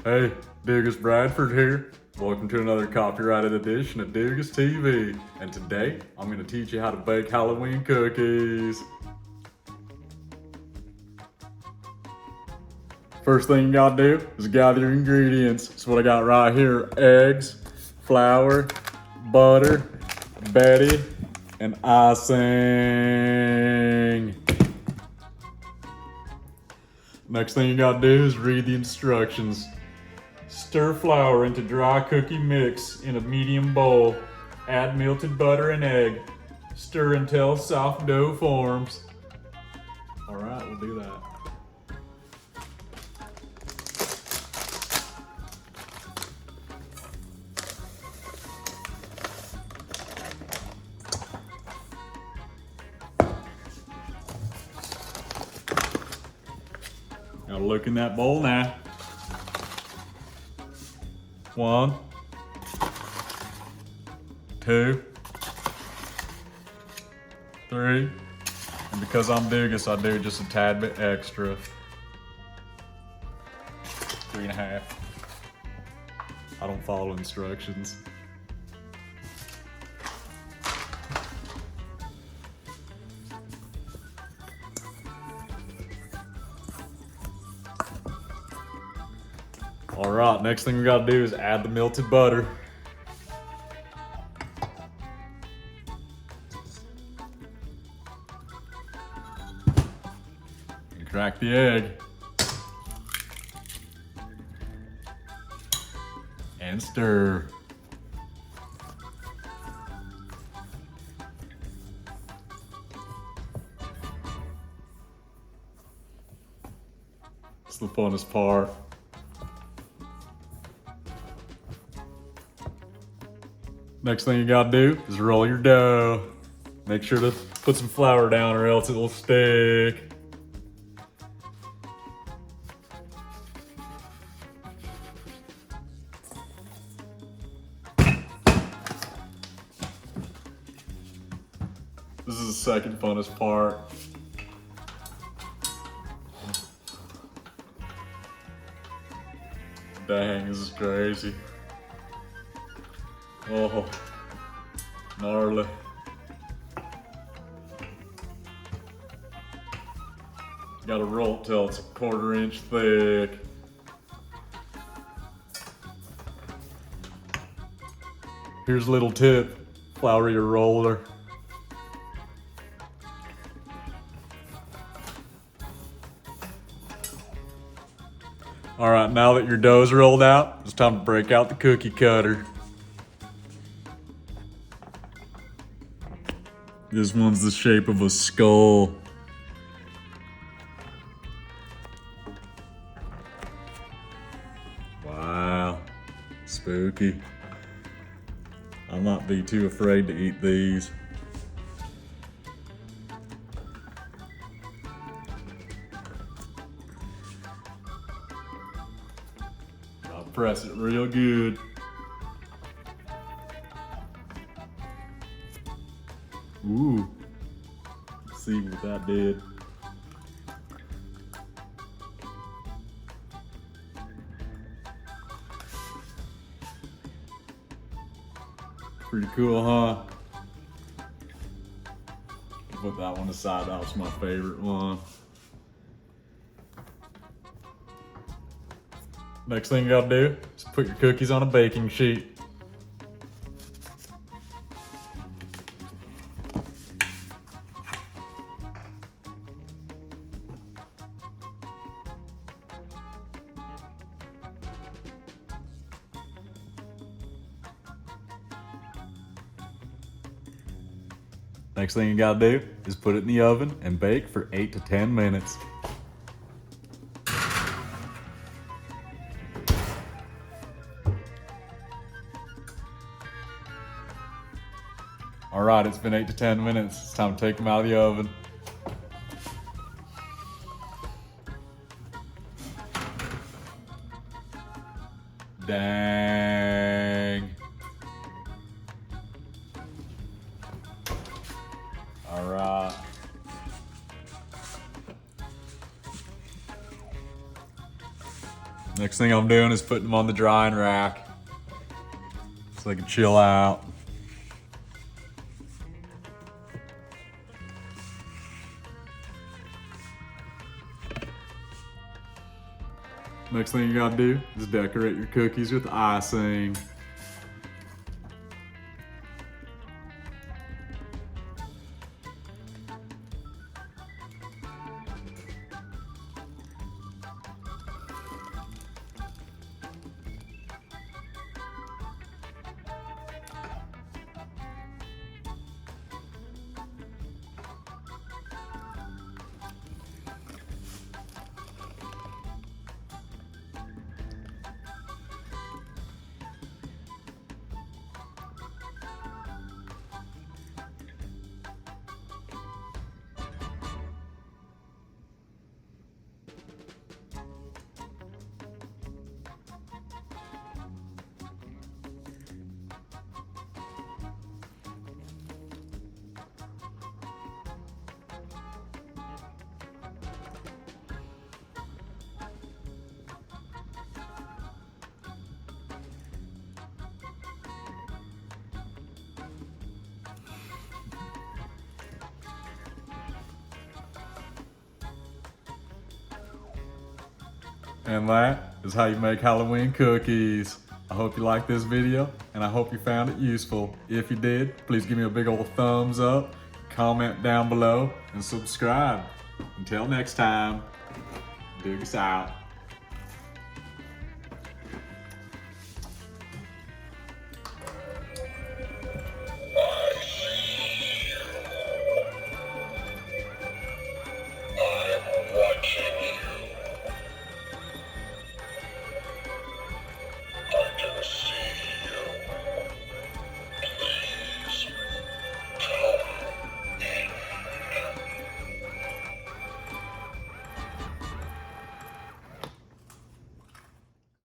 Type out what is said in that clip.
Hey, Dugas Bradford here. Welcome to another copyrighted edition of Dugas TV. And today, I'm going to teach you how to bake Halloween cookies. First thing you gotta do is gather your ingredients. So what I got right here, eggs, flour, butter, Betty, and icing. Next thing you gotta do is read the instructions. Stir flour into dry cookie mix in a medium bowl. Add melted butter and egg. Stir until soft dough forms. All right, we'll do that. Gotta look in that bowl now. 1, 2, 3, and because I'm Dugas, I do just a tad bit extra. 3.5. I don't follow instructions. All right, next thing we gotta do is add the melted butter. And crack the egg. And stir. It's the funnest part. Next thing you gotta do is roll your dough. Make sure to put some flour down or else it will stick. This is the second funnest part. Dang, this is crazy. Oh, gnarly. Gotta roll it till it's a 1/4 inch thick. Here's a little tip, flour your roller. All right, now that your dough's rolled out, it's time to break out the cookie cutter. This one's the shape of a skull. Wow, spooky. I'll not be too afraid to eat these. I'll press it real good. Ooh, let's see what that did. Pretty cool, huh? Put that one aside, that was my favorite one. Next thing you gotta do is put your cookies on a baking sheet. Next thing you gotta do is put it in the oven and bake for 8 to 10 minutes. All right, it's been 8 to 10 minutes. It's time to take them out of the oven. Dang. All right. Next thing I'm doing is putting them on the drying rack so they can chill out. Next thing you gotta do is decorate your cookies with icing. And that is how you make Halloween cookies. I hope you liked this video, and I hope you found it useful. If you did, please give me a big old thumbs up, comment down below, and subscribe. Until next time, Dugas out.